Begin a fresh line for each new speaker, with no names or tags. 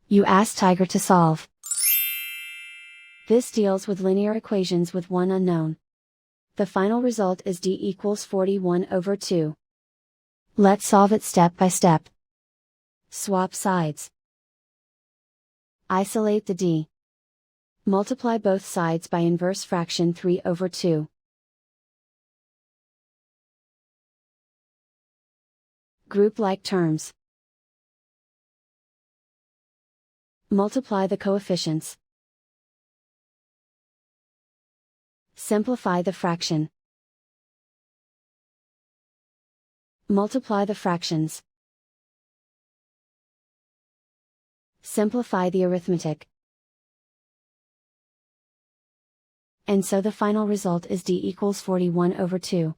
You ask Tiger to solve. This deals with linear equations with one unknown. The final result is d equals 41/2. Let's solve it step by step. Swap sides. Isolate the d. Multiply both sides by inverse fraction 3/2. Group like terms. Multiply the coefficients. Simplify the fraction. Multiply the fractions. Simplify the arithmetic. And so the final result is d equals 41/2.